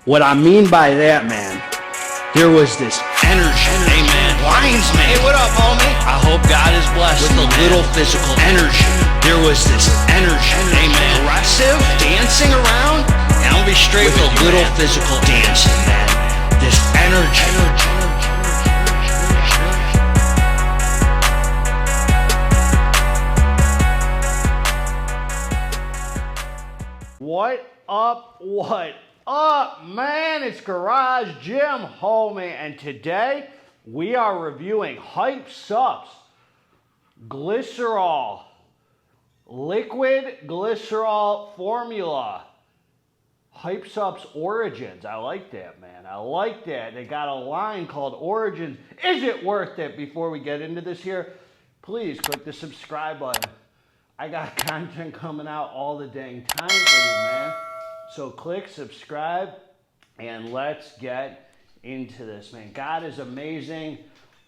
What I mean by that, man, there was this energy. Hey man, Lions man. Hey, what up, homie? I hope God is blessed with a little physical energy. There was this energy. Hey man, aggressive, dancing around. And I'll be straight with a little physical dancing, man. This energy. What up, man? It's Garage Gym Homie, and today we are reviewing Hype Supps Glycerol, liquid glycerol formula. Hype Supps Origins. I like that, man. I like that. They got a line called Origins. Is it worth it? Before we get into this here, please click the subscribe button. I got content coming out all the dang time for you, man. So click subscribe and let's get into this, man. God is amazing.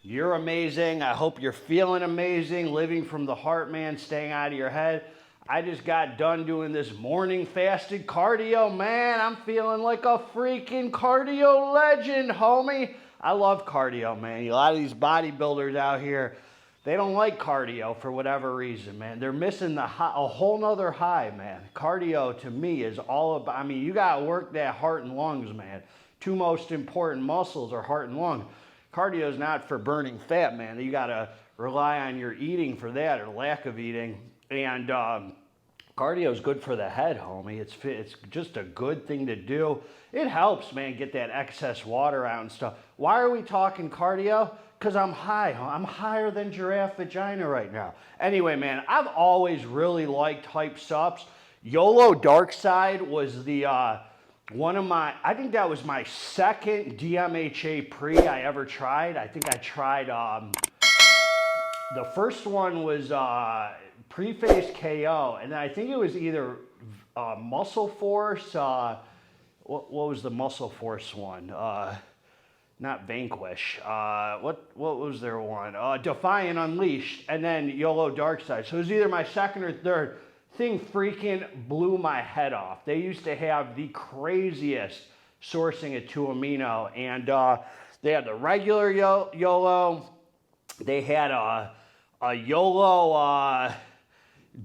You're amazing. I hope you're feeling amazing, living from the heart, man, staying out of your head. I just got done doing this morning fasted cardio, man. I'm feeling like a freaking cardio legend, homie. I love cardio, man. A lot of these bodybuilders out here, they don't like cardio for whatever reason, man. They're missing a whole nother high, man. Cardio, to me, is all about, I mean, you got to work that heart and lungs, man. Two most important muscles are heart and lung. Cardio is not for burning fat, man. You got to rely on your eating for that, or lack of eating. And cardio is good for the head, homie. It's just a good thing to do. It helps, man, get that excess water out and stuff. Why are we talking cardio? Because I'm high. I'm higher than giraffe vagina right now. Anyway, man, I've always really liked Hype Supps. YOLO Dark Side was the one of my, I think that was my second DMHA pre I ever tried. I think I tried, the first one was Pre-Phase KO, and I think it was either Muscle Force, what was the Muscle Force one? Not Vanquish. What was their one? Defiant Unleashed, and then YOLO Dark Side. So it was either my second or third. Thing freaking blew my head off. They used to have the craziest sourcing of 2-amino, and they had the regular YOLO. They had a YOLO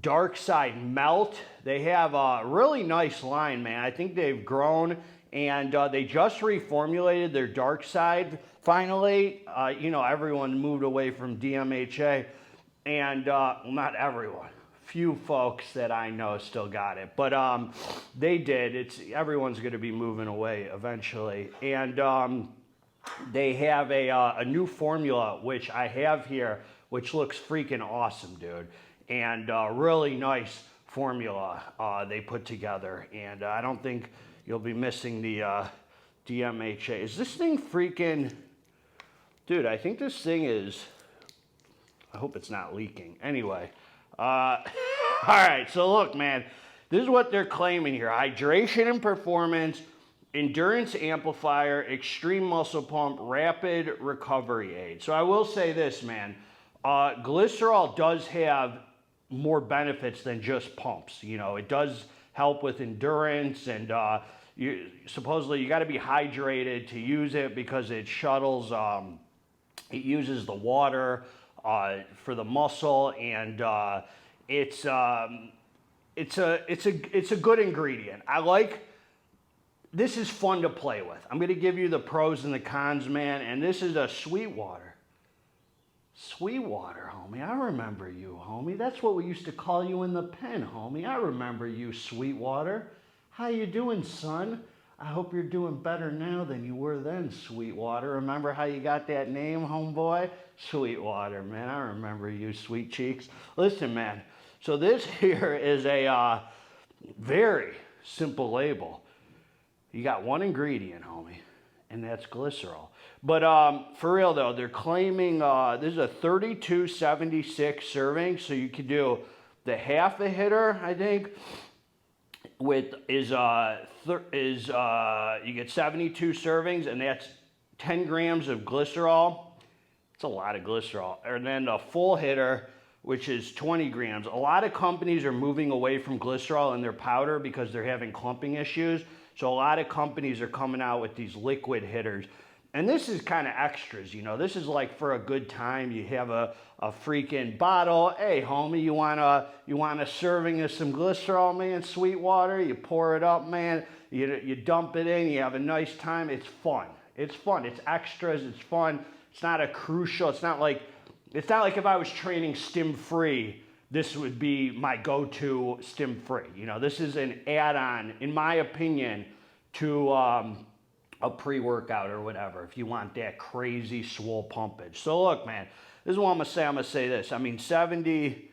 Dark Side Melt. They have a really nice line, man. I think they've grown. And they just reformulated their Dark Side finally. You know, everyone moved away from DMHA. And, well, not everyone. Few folks that I know still got it. But they did. Everyone's going to be moving away eventually. And they have a new formula, which I have here, which looks freaking awesome, dude. And really nice formula they put together. And I don't think you'll be missing the DMHA. Is this thing freaking... Dude, I think this thing is... I hope it's not leaking. Anyway. All right, so look, man. This is what they're claiming here. Hydration and performance, endurance amplifier, extreme muscle pump, rapid recovery aid. So I will say this, man. Glycerol does have more benefits than just pumps. You know, it does help with endurance, and supposedly you got to be hydrated to use it because it shuttles, it uses the water for the muscle, and it's a good ingredient. I like. This is fun to play with. I'm going to give you the pros and the cons, man, and this is a Sweetwater. Sweetwater, homie. I remember you, homie. That's what we used to call you in the pen, homie. I remember you, Sweetwater. How you doing, son? I hope you're doing better now than you were then, Sweetwater. Remember how you got that name, homeboy? Sweetwater, man. I remember you, sweet cheeks. Listen, man. So this here is a very simple label. You got one ingredient, homie, and that's glycerol. But for real, though, they're claiming this is a 3276 serving, so you could do the half a hitter, I think, with you get 72 servings, and that's 10 grams of glycerol. It's a lot of glycerol. And then a full hitter, which is 20 grams. A lot of companies are moving away from glycerol in their powder because they're having clumping issues. So a lot of companies are coming out with these liquid hitters. And this is kind of extras, you know. This is like for a good time. You have a freaking bottle. Hey, homie, you want a serving of some glycerol, man, sweet water? You pour it up, man. You dump it in. You have a nice time. It's fun. It's fun. It's extras. It's fun. It's not a crucial. It's not like if I was training stim free, this would be my go-to stim free. You know, this is an add-on, in my opinion, to a pre-workout or whatever, if you want that crazy swole pumpage. So look, man, this is what I'm gonna say this. I mean, 70,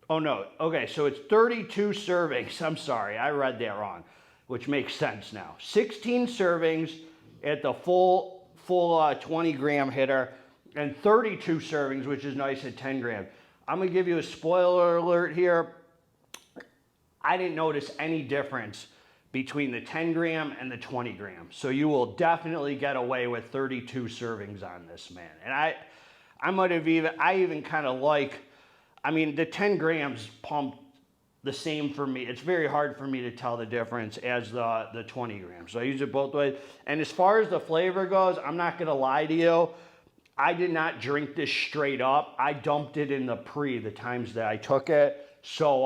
oh no, okay, so it's 32 servings. I'm sorry, I read that wrong, which makes sense now. 16 servings at the full 20 gram hitter, and 32 servings, which is nice at 10 grams. I'm gonna give you a spoiler alert here. I didn't notice any difference between the 10 gram and the 20 gram. So you will definitely get away with 32 servings on this, man. And I even kind of like, I mean, the 10 grams pump the same for me. It's very hard for me to tell the difference as the 20 grams. So I use it both ways. And as far as the flavor goes, I'm not gonna lie to you. I did not drink this straight up. I dumped it in the the times that I took it. So,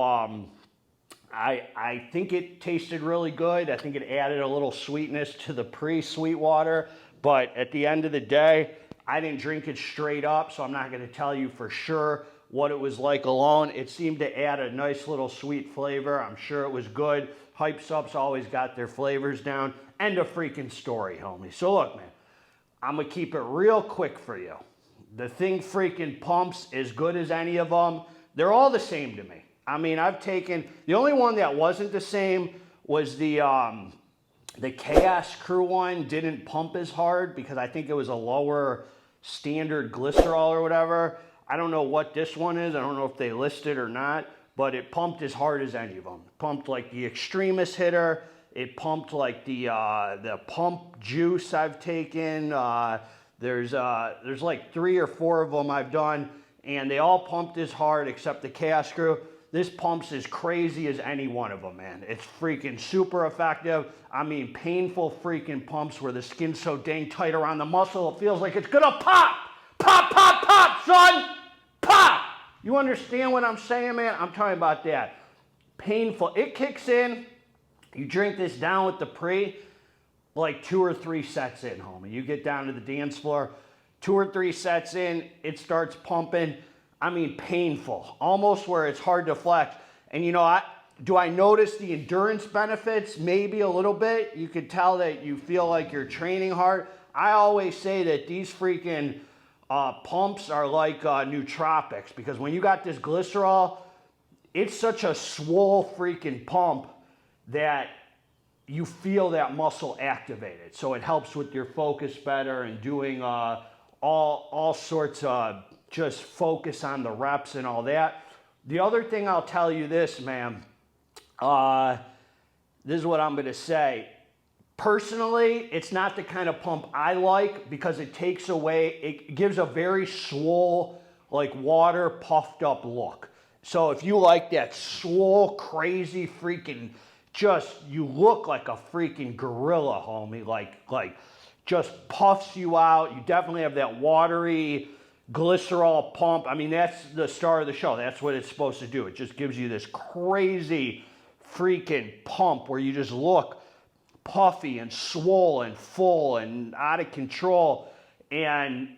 I think it tasted really good. I think it added a little sweetness to the pre-sweet water, but at the end of the day, I didn't drink it straight up, so I'm not gonna tell you for sure what it was like alone. It seemed to add a nice little sweet flavor. I'm sure it was good. Supps always got their flavors down. End of freaking story, homie. So look, man, I'm gonna keep it real quick for you. The thing freaking pumps as good as any of them. They're all the same to me. I mean, I've taken, the only one that wasn't the same was the Chaos Crew one. Didn't pump as hard because I think it was a lower standard glycerol or whatever. I don't know what this one is. I don't know if they list it or not, but it pumped as hard as any of them. It pumped like the Xtremis hitter. It pumped like the pump juice I've taken. There's like 3 or 4 of them I've done, and they all pumped as hard except the Chaos Crew. This pumps as crazy as any one of them, man. It's freaking super effective. I mean, painful freaking pumps where the skin's so dang tight around the muscle, it feels like it's gonna pop! Pop, pop, pop, son! Pop! You understand what I'm saying, man? I'm talking about that. Painful. It kicks in. You drink this down with the pre, like 2 or 3 sets in, homie. You get down to the dance floor, 2 or 3 sets in, it starts pumping. I mean, painful, almost where it's hard to flex. And you know, do I notice the endurance benefits? Maybe a little bit. You could tell that you feel like you're training hard. I always say that these freaking pumps are like nootropics, because when you got this glycerol, it's such a swole freaking pump that you feel that muscle activated. So it helps with your focus better and doing all sorts of just focus on the reps and all that. The other thing I'll tell you this, man, this is what I'm gonna say. Personally, it's not the kind of pump I like because it takes away, it gives a very swole, like water puffed up look. So if you like that swole, crazy freaking, just, you look like a freaking gorilla, homie, like just puffs you out. You definitely have that watery glycerol pump. I mean, that's the star of the show. That's what it's supposed to do. It just gives you this crazy freaking pump where you just look puffy and swole and full and out of control. And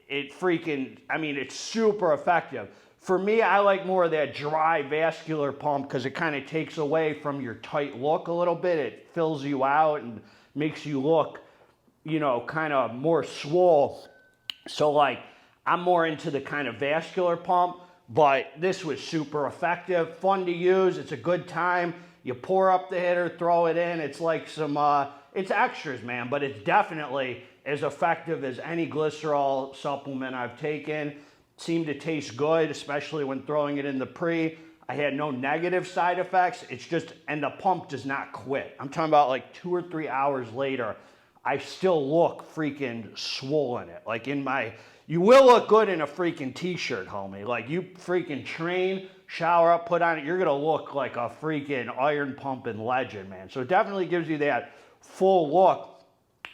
it freaking, I mean, it's super effective. For me, I like more of that dry vascular pump because it kind of takes away from your tight look a little bit. It fills you out and makes you look, you know, kind of more swole. So like, I'm more into the kind of vascular pump, but this was super effective, fun to use. It's a good time. You pour up the hitter, throw it in. It's like some, it's extras, man, but it's definitely as effective as any glycerol supplement I've taken. Seemed to taste good, especially when throwing it in the pre. I had no negative side effects. It's just, and the pump does not quit. I'm talking about like 2 or 3 hours later, I still look freaking swollen it. Like in my, you will look good in a freaking t-shirt, homie. Like you freaking train, shower up, put on it, you're gonna look like a freaking iron pumping legend, man. So it definitely gives you that full look.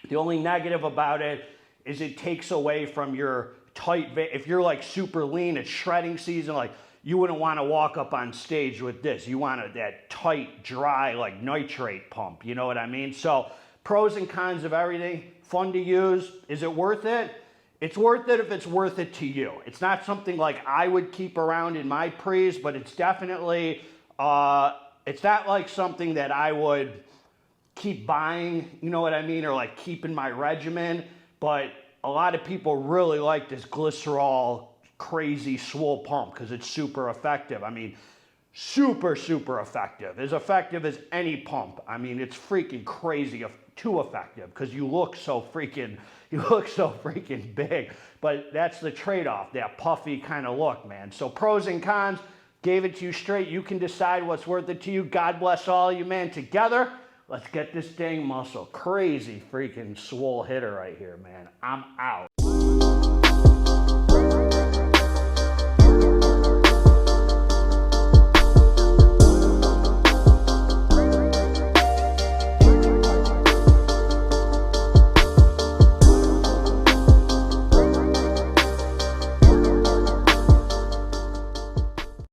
The only negative about it is it takes away from your tight, if you're like super lean, it's shredding season, like you wouldn't want to walk up on stage with this. You want that tight, dry, like nitrate pump, you know what I mean? So pros and cons of everything, fun to use. Is it worth it? It's worth it if it's worth it to you. It's not something like I would keep around in my pre's, but it's definitely, it's not like something that I would keep buying, you know what I mean? Or like keep in my regimen, but a lot of people really like this Glycerol crazy swole pump because it's super effective. I mean, super effective. As effective as any pump. I mean, it's freaking crazy, too effective because you look so freaking big. But that's the trade-off, that puffy kind of look, man. So pros and cons, gave it to you straight. You can decide what's worth it to you. God bless all of you, man. Together, let's get this dang muscle. Crazy freaking swole hitter right here, man. I'm out.